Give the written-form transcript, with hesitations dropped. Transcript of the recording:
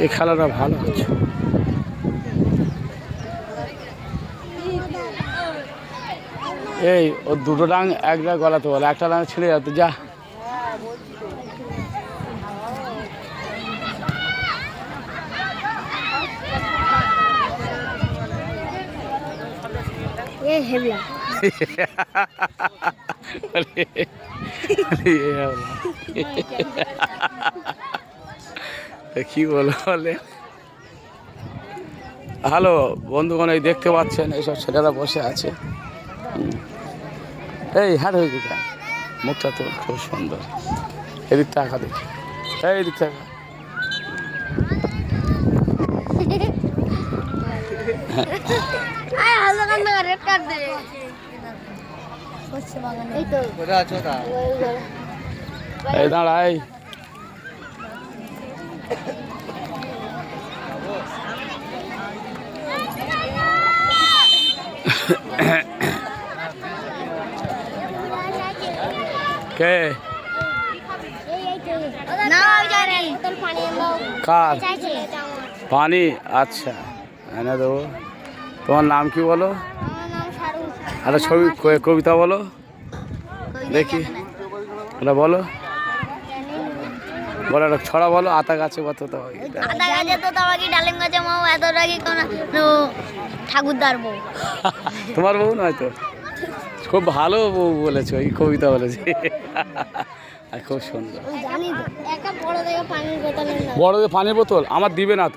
এই খেলাটা ভালো হচ্ছে। এই ও দুটো ডাং একটা গলাতে বলে, একটা ডাং ছিঁড়ে যাতে যা। কি বলো বলে। হ্যালো বন্ধুগণ, এই দেখতে পাচ্ছেন এইসব ছেলেরা বসে আছে। এই হ্যাঁ দিকে মুখটা তো খুব সুন্দর, এদিক টাকা দেখি, এই দিক টাকা। এই দাঁড়াই, কে কার পানি? আচ্ছা এনে দেবো। তোমার নাম কি বলো? একটা ছবি কবিতা বলো দেখি, ওটা বলো, বলো একটা ছড়া বলো। আতা গাছে কত ডালিম গাছে মাও এত রাখি ঠাকুরদার বউ। তোমার বউ নয় তো? খুব ভালো বউ বলেছো, এই কবিতা বলেছি। খুব সুন্দর। বড়দের পানির বোতল বড়দের পানির বোতল আমার দিবে না তো।